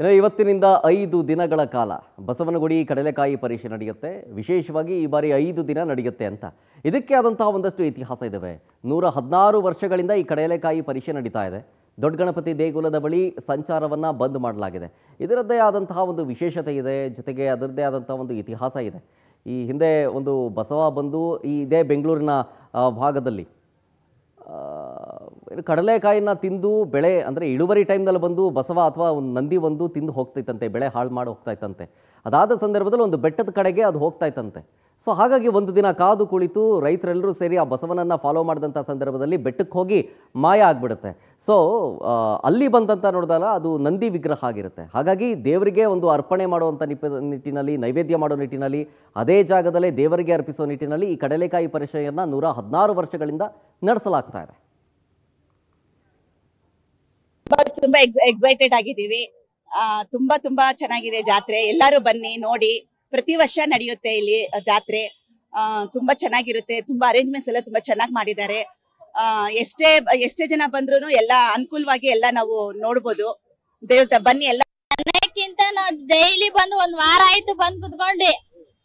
ಇನ್ನು ಇವತ್ತಿನಿಂದ 5 ದಿನಗಳ ಕಾಲ ಬಸವನಗುಡಿ ಕಡಲೆಕಾಯಿ ಪರೀಕ್ಷೆ ನಡೆಯುತ್ತೆ. ವಿಶೇಷವಾಗಿ ಈ ಬಾರಿ 5 ದಿನ ನಡೆಯುತ್ತೆ ಅಂತ. ಇದಕ್ಕೆ ಆದಂತಹ ಒಂದಷ್ಟು ಇತಿಹಾಸ ಇದಾವೆ. 116 ವರ್ಷಗಳಿಂದ ಈ ಕಡಲೆಕಾಯಿ ಪರೀಕ್ಷೆ ನಡೀತಾ ಇದೆ. ದೊಡ್ಡ ಗಣಪತಿ ದೇಗುಲದ ಬಳಿ ಸಂಚಾರವನ್ನು ಬಂದ್ ಮಾಡಲಾಗಿದೆ. ಇದರದ್ದೇ ಆದಂತಹ ಒಂದು ವಿಶೇಷತೆ ಇದೆ, ಜೊತೆಗೆ ಅದರದ್ದೇ ಆದಂತಹ ಒಂದು ಇತಿಹಾಸ ಇದೆ. ಈ ಹಿಂದೆ ಒಂದು ಬಸವ ಬಂದು ಇದೇ ಬೆಂಗಳೂರಿನ ಭಾಗದಲ್ಲಿ ಕಡಲೆಕಾಯಿನ ತಿಂದು ಬೆಳೆ ಅಂದರೆ ಇಳುವರಿ ಟೈಮ್ನಲ್ಲಿ ಬಂದು ಬಸವ ಅಥವಾ ಒಂದು ನಂದಿ ಒಂದು ತಿಂದು ಹೋಗ್ತೈತಂತೆ, ಬೆಳೆ ಹಾಳು ಮಾಡಿ ಹೋಗ್ತಾಯಿತ್ತಂತೆ. ಅದಾದ ಸಂದರ್ಭದಲ್ಲಿ ಒಂದು ಬೆಟ್ಟದ ಕಡೆಗೆ ಅದು ಹೋಗ್ತಾಯಿತ್ತಂತೆ. ಸೊ ಹಾಗಾಗಿ ಒಂದು ದಿನ ಕಾದು ಕುಳಿತು ರೈತರೆಲ್ಲರೂ ಸೇರಿ ಆ ಬಸವನನ್ನು ಫಾಲೋ ಮಾಡಿದಂಥ ಸಂದರ್ಭದಲ್ಲಿ ಬೆಟ್ಟಕ್ಕೆ ಹೋಗಿ ಮಾಯ ಆಗಿಬಿಡುತ್ತೆ. ಸೊ ಅಲ್ಲಿ ಬಂದಂಥ ನೋಡಿದಾಗ ಅದು ನಂದಿ ವಿಗ್ರಹ ಆಗಿರುತ್ತೆ. ಹಾಗಾಗಿ ದೇವರಿಗೆ ಒಂದು ಅರ್ಪಣೆ ಮಾಡುವಂಥ ನಿಟ್ಟಿನಲ್ಲಿ, ನೈವೇದ್ಯ ಮಾಡೋ ನಿಟ್ಟಿನಲ್ಲಿ, ಅದೇ ಜಾಗದಲ್ಲೇ ದೇವರಿಗೆ ಅರ್ಪಿಸೋ ನಿಟ್ಟಿನಲ್ಲಿ ಈ ಕಡಲೆಕಾಯಿ ಪರೀಕ್ಷೆಯನ್ನು 116 ವರ್ಷಗಳಿಂದ ನಡೆಸಲಾಗ್ತಾ ಇದೆ. ತುಂಬಾ ಎಕ್ಸೈಟೆಡ್ ಆಗಿದ್ದೀವಿ. ತುಂಬಾ ಚೆನ್ನಾಗಿದೆ ಜಾತ್ರೆ. ಎಲ್ಲರೂ ಬನ್ನಿ ನೋಡಿ. ಪ್ರತಿ ವರ್ಷ ನಡೆಯುತ್ತೆ ಇಲ್ಲಿ ಜಾತ್ರೆ. ತುಂಬಾ ಚೆನ್ನಾಗಿರುತ್ತೆ. ತುಂಬಾ ಅರೇಂಜ್ಮೆಂಟ್ಸ್ ಎಲ್ಲ ತುಂಬಾ ಚೆನ್ನಾಗಿ ಮಾಡಿದ್ದಾರೆ. ಎಷ್ಟೇ ಜನ ಬಂದ್ರು ಎಲ್ಲ ಅನುಕೂಲವಾಗಿ ಎಲ್ಲ ನಾವು ನೋಡ್ಬೋದು. ದೇವ್ರ ಬನ್ನಿ ಎಲ್ಲ. ಅನ್ನಕ್ಕಿಂತ ನಾವು ಡೈಲಿ ಬಂದು ಒಂದ್ ವಾರ ಆಯ್ತು ಬಂದ್ ಕುತ್ಕೊಂಡಿ.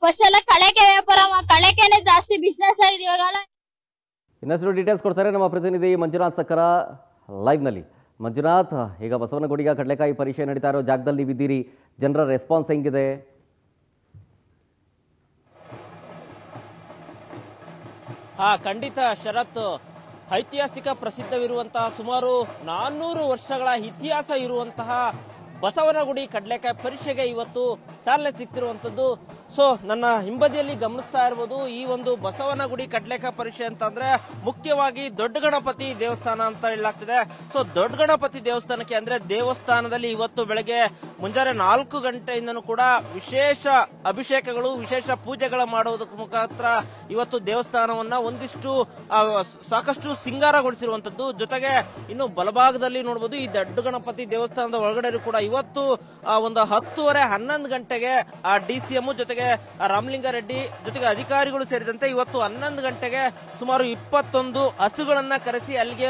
ಫಸ್ಟ್ ಎಲ್ಲ ಕಳೆಕೆ ವ್ಯಾಪಾರ, ಕಳೆಕೆನೆ ಜಾಸ್ತಿ ಬಿಸ್ನೆಸ್ ಆಗಿದೆ ಇವಾಗ. ಇನ್ನಷ್ಟು ಡೀಟೇಲ್ಸ್ ಕೊಡ್ತಾರೆ ನಮ್ಮ ಪ್ರತಿನಿಧಿ ಮಂಜುನಾಥ್ ಸಕ್ಕರ ಲೈವ್ನಲ್ಲಿ. ಮಂಜುನಾಥ್, ಈಗ ಬಸವನಗುಡಿಗ ಕಡಲೆಕಾಯಿ ಪರೀಕ್ಷೆ ನಡೀತಾ ಇರೋ ಜಾಗದಲ್ಲಿ ನೀವಿದ್ದೀರಿ. ಜನರ ರೆಸ್ಪಾನ್ಸ್ ಹೆಂಗಿದೆ? ಖಂಡಿತ ಶರತ್, ಐತಿಹಾಸಿಕ ಪ್ರಸಿದ್ಧವಿರುವಂತಹ ಸುಮಾರು 400 ವರ್ಷಗಳ ಇತಿಹಾಸ ಇರುವಂತಹ ಬಸವನಗುಡಿ ಕಡಲೆಕಾಯಿ ಪರೀಕ್ಷೆಗೆ ಇವತ್ತು ಚಾಲನೆ ಸಿಗ್ತಿರುವಂತದ್ದು. ಸೊ ನನ್ನ ಹಿಂಬದಿಯಲ್ಲಿ ಗಮನಿಸ್ತಾ ಇರಬಹುದು, ಈ ಒಂದು ಬಸವನಗುಡಿ ಕಡಲೆಕಾಯಿ ಪರೀಕ್ಷೆ ಅಂತಂದ್ರೆ ಮುಖ್ಯವಾಗಿ ದೊಡ್ಡ ಗಣಪತಿ ದೇವಸ್ಥಾನ ಅಂತ ಹೇಳಲಾಗ್ತಿದೆ. ಸೊ ದೊಡ್ಡ ಗಣಪತಿ ದೇವಸ್ಥಾನಕ್ಕೆ ಅಂದ್ರೆ ದೇವಸ್ಥಾನದಲ್ಲಿ ಇವತ್ತು ಬೆಳಗ್ಗೆ ಮುಂಜಾನೆ 4 ಗಂಟೆಯಿಂದನೂ ಕೂಡ ವಿಶೇಷ ಅಭಿಷೇಕಗಳು, ವಿಶೇಷ ಪೂಜೆಗಳ ಮಾಡೋದಕ್ಕೆ ಮುಖಾಂತರ ಇವತ್ತು ದೇವಸ್ಥಾನವನ್ನ ಒಂದಿಷ್ಟು ಸಾಕಷ್ಟು ಸಿಂಗಾರಗೊಳಿಸಿರುವಂತದ್ದು. ಜೊತೆಗೆ ಇನ್ನು ಬಲಭಾಗದಲ್ಲಿ ನೋಡಬಹುದು, ಈ ದೊಡ್ಡ ಗಣಪತಿ ದೇವಸ್ಥಾನದ ಒಳಗಡೆ ಕೂಡ ಇವತ್ತು ಒಂದು 10:30, 11 ಗಂಟೆಗೆ ಆ DCM ಜೊತೆಗೆ ರಾಮಲಿಂಗಾರೆಡ್ಡಿ ಜೊತೆಗೆ ಅಧಿಕಾರಿಗಳು ಸೇರಿದಂತೆ ಇವತ್ತು 11 ಗಂಟೆಗೆ ಸುಮಾರು 21 ಹಸುಗಳನ್ನ ಕರೆಸಿ ಅಲ್ಲಿಗೆ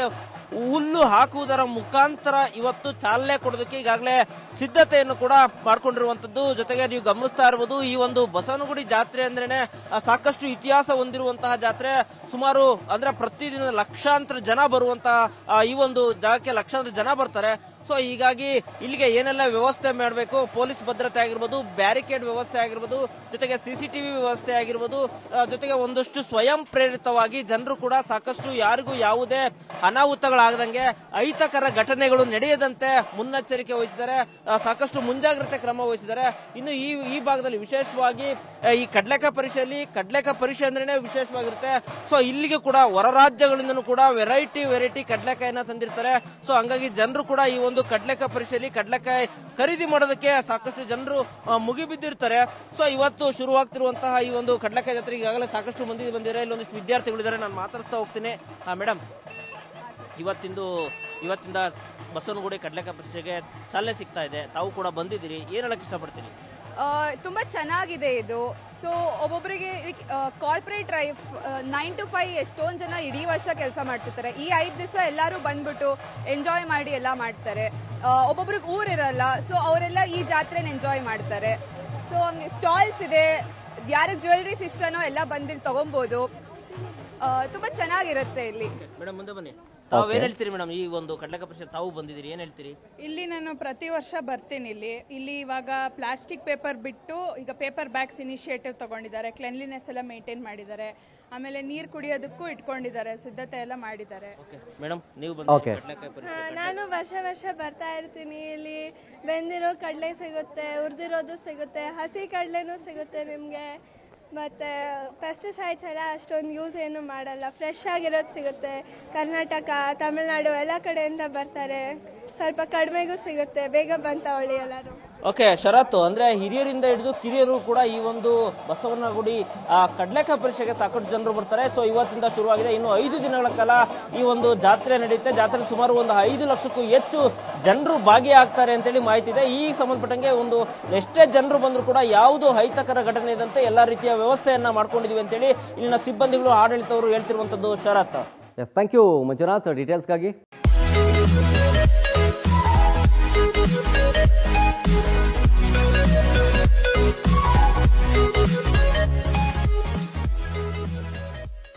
ಹುಲ್ಲು ಹಾಕುವುದರ ಮುಖಾಂತರ ಇವತ್ತು ಚಾಲನೆ ಕೊಡೋದಕ್ಕೆ ಈಗಾಗಲೇ ಸಿದ್ಧತೆಯನ್ನು ಕೂಡ ಮಾಡ್ಕೊಂಡಿರುವಂತದ್ದು. ಜೊತೆಗೆ ನೀವು ಗಮನಿಸ್ತಾ ಇರಬಹುದು, ಈ ಒಂದು ಬಸವನಗುಡಿ ಜಾತ್ರೆ ಅಂದ್ರೇನೆ ಸಾಕಷ್ಟು ಇತಿಹಾಸ ಹೊಂದಿರುವಂತಹ ಜಾತ್ರೆ. ಸುಮಾರು ಅಂದ್ರೆ ಪ್ರತಿದಿನ ಲಕ್ಷಾಂತರ ಜನ ಬರುವಂತಹ ಈ ಒಂದು ಜಾಗಕ್ಕೆ ಲಕ್ಷಾಂತರ ಜನ ಬರ್ತಾರೆ. ಸೊ ಹೀಗಾಗಿ ಇಲ್ಲಿಗೆ ಏನೆಲ್ಲ ವ್ಯವಸ್ಥೆ ಮಾಡಬೇಕು, ಪೊಲೀಸ್ ಭದ್ರತೆ ಆಗಿರ್ಬೋದು, ಬ್ಯಾರಿಕೇಡ್ ವ್ಯವಸ್ಥೆ ಆಗಿರ್ಬೋದು, ಜೊತೆಗೆ CCTV ವ್ಯವಸ್ಥೆ ಆಗಿರ್ಬೋದು, ಜೊತೆಗೆ ಒಂದಷ್ಟು ಸ್ವಯಂ ಪ್ರೇರಿತವಾಗಿ ಜನರು ಕೂಡ ಸಾಕಷ್ಟು ಯಾರಿಗೂ ಯಾವುದೇ ಅನಾಹುತಗಳಾಗದಂಗೆ, ಅಹಿತಕರ ಘಟನೆಗಳು ನಡೆಯದಂತೆ ಮುನ್ನೆಚ್ಚರಿಕೆ ವಹಿಸಿದ್ದಾರೆ. ಸಾಕಷ್ಟು ಮುಂಜಾಗ್ರತೆ ಕ್ರಮ ವಹಿಸಿದ್ದಾರೆ. ಇನ್ನು ಈ ಭಾಗದಲ್ಲಿ ವಿಶೇಷವಾಗಿ ಈ ಕಡಲೆಕಾಯಿ ಪರೀಕ್ಷೆ ಅಂದ್ರೇನೆ ವಿಶೇಷವಾಗಿರುತ್ತೆ. ಸೊ ಇಲ್ಲಿಗೆ ಕೂಡ ಹೊರ ರಾಜ್ಯಗಳಿಂದನೂ ಕೂಡ ವೆರೈಟಿ ಕಡಲೆಕಾಯಿನ ತಂದಿರ್ತಾರೆ. ಸೊ ಹಂಗಾಗಿ ಜನರು ಕೂಡ ಈ ಒಂದು ಕಡಲೆಕಾಯಿ ಪರೀಕ್ಷೆಯಲ್ಲಿ ಕಡಲೆಕಾಯಿ ಖರೀದಿ ಮಾಡೋದಕ್ಕೆ ಸಾಕಷ್ಟು ಜನರು ಮುಗಿಬಿದ್ದಿರ್ತಾರೆ. ಸೊ ಇವತ್ತು ಶುರುವಾಗ್ತಿರುವಂತಹ ಈ ಒಂದು ಕಡಲೆಕಾಯಿ ಜಾತ್ರೆ ಈಗಾಗಲೇ ಸಾಕಷ್ಟು ಮಂದಿ ಬಂದಿದ್ದಾರೆ. ಇಲ್ಲೊಂದಿಷ್ಟು ವಿದ್ಯಾರ್ಥಿಗಳಿದ್ದಾರೆ, ನಾನು ಮಾತಾಡ್ತಾ ಹೋಗ್ತೀನಿ. ಮೇಡಮ್, ಇವತ್ತಿಂದ ಬಸವನಗುಡಿ ಕಡಲೆಕಾಯಿ ಪರೀಕ್ಷೆಗೆ ಚಾಲನೆ ಸಿಗ್ತಾ ಇದೆ. ತಾವು ಕೂಡ ಬಂದಿದ್ದೀರಿ, ಏನ್ ಹೇಳಕ್ ಇಷ್ಟಪಡ್ತೀನಿ? ತುಂಬ ಚೆನ್ನಾಗಿದೆ ಇದು. ಸೊ ಒಬ್ಬೊಬ್ಬರಿಗೆ ಕಾರ್ಪೊರೇಟ್ ಲೈಫ್ 9 to 5 ಎಷ್ಟೊಂದು ಜನ ಇಡೀ ವರ್ಷ ಕೆಲಸ ಮಾಡ್ತಿರ್ತಾರೆ. ಈ 5 ದಿವಸ ಎಲ್ಲರೂ ಬಂದ್ಬಿಟ್ಟು ಎಂಜಾಯ್ ಮಾಡಿ ಎಲ್ಲ ಮಾಡ್ತಾರೆ. ಒಬ್ಬೊಬ್ರಿಗೆ ಊರಿರಲ್ಲ, ಸೊ ಅವರೆಲ್ಲ ಈ ಜಾತ್ರೆನ ಎಂಜಾಯ್ ಮಾಡ್ತಾರೆ. ಸೊ ಸ್ಟಾಲ್ಸ್ ಇದೆ, ಯಾರಿಗೆ ಜ್ಯುವೆಲ್ರೀಸ್ ಇಷ್ಟನೋ ಎಲ್ಲ ಬಂದಿಲ್ಲಿ ತಗೊಬಹುದು. ತುಂಬಾ ಚೆನ್ನಾಗಿರುತ್ತೆ ಇಲ್ಲಿ. ಮೇಡಮ್ ಮುಂದೆ ಬನ್ನಿ. ತಾವು ಏನ್ ಹೇಳ್ತೀರಿ ಮೇಡಮ್? ಈ ಒಂದು ಕಡಲೆಕಾಯಿ ಪರೀಕ್ಷೆ ತಾವು ಬಂದಿದ್ದೀರಿ, ಏನ್ ಹೇಳ್ತೀರಿ? ಇಲ್ಲಿ ನಾನು ಪ್ರತಿ ವರ್ಷ ಬರ್ತೀನಿ. ಇಲ್ಲಿ ಇವಾಗ ಪ್ಲಾಸ್ಟಿಕ್ ಪೇಪರ್ ಬಿಟ್ಟು ಈಗ ಪೇಪರ್ ಬ್ಯಾಗ್ಸ್ ಇನಿಷಿಯೇಟಿವ್ ತಗೊಂಡಿದ್ದಾರೆ. ಕ್ಲೆನ್ಲಿನೆಸ್ ಎಲ್ಲ ಮೇಂಟೈನ್ ಮಾಡಿದ್ದಾರೆ. ಆಮೇಲೆ ನೀರು ಕುಡಿಯೋದಕ್ಕೂ ಇಟ್ಕೊಂಡಿದ್ದಾರೆ, ಸಿದ್ಧತೆ ಎಲ್ಲ ಮಾಡಿದ್ದಾರೆ. ಮೇಡಮ್, ನೀವು ನಾನು ವರ್ಷ ಬರ್ತಾ ಇರ್ತೀನಿ. ಇಲ್ಲಿ ಬೆಂದಿರೋ ಕಡಲೆ ಸಿಗುತ್ತೆ, ಹುರಿದಿರೋದು ಸಿಗುತ್ತೆ, ಹಸಿ ಕಡಲೆನೂ ಸಿಗುತ್ತೆ ನಿಮಗೆ. ಮತ್ತು ಪೆಸ್ಟಿಸೈಡ್ಸ್ ಎಲ್ಲ ಅಷ್ಟೊಂದು ಯೂಸ್ ಏನು ಮಾಡಲ್ಲ, ಫ್ರೆಶ್ ಆಗಿರೋದು ಸಿಗುತ್ತೆ. ಕರ್ನಾಟಕ, ತಮಿಳುನಾಡು ಎಲ್ಲ ಕಡೆಯಿಂದ ಬರ್ತಾರೆ. ಸ್ವಲ್ಪ ಕಡಿಮೆಗೂ ಸಿಗುತ್ತೆ. ಬೇಗ ಬಂತವಳಿ ಎಲ್ಲರೂ. ಓಕೆ ಶರತ್, ಅಂದ್ರೆ ಹಿರಿಯರಿಂದ ಹಿಡಿದು ಕಿರಿಯರು ಕೂಡ ಈ ಒಂದು ಬಸವನಗುಡಿ ಕಡಲೆಕಾಯಿ ಪರೀಕ್ಷೆಗೆ ಸಾಕಷ್ಟು ಜನರು ಬರ್ತಾರೆ. ಸೊ ಇವತ್ತಿಂದ ಶುರುವಾಗಿದೆ. ಇನ್ನು 5 ದಿನಗಳ ಕಾಲ ಈ ಒಂದು ಜಾತ್ರೆ ನಡೆಯುತ್ತೆ. ಜಾತ್ರೆ ಸುಮಾರು ಒಂದು 5 ಲಕ್ಷಕ್ಕೂ ಹೆಚ್ಚು ಜನರು ಭಾಗಿಯಾಗ್ತಾರೆ ಅಂತೇಳಿ ಮಾಹಿತಿ ಇದೆ. ಈ ಸಂಬಂಧಪಟ್ಟಂಗೆ ಒಂದು ಎಷ್ಟೇ ಜನರು ಬಂದ್ರು ಕೂಡ ಯಾವುದು ಅಹಿತಕರ ಘಟನೆ ಇದ್ದಂತೆ ಎಲ್ಲಾ ರೀತಿಯ ವ್ಯವಸ್ಥೆಯನ್ನ ಮಾಡ್ಕೊಂಡಿದೀವಿ ಅಂತೇಳಿ ಇಲ್ಲಿನ ಸಿಬ್ಬಂದಿಗಳು, ಆಡಳಿತವರು ಹೇಳ್ತಿರುವಂತದ್ದು. ಶರತ್, ಎಸ್, ಥ್ಯಾಂಕ್ ಯು ಮಂಜುನಾಥ್ ಡೀಟೇಲ್ಸ್ಗಾಗಿ.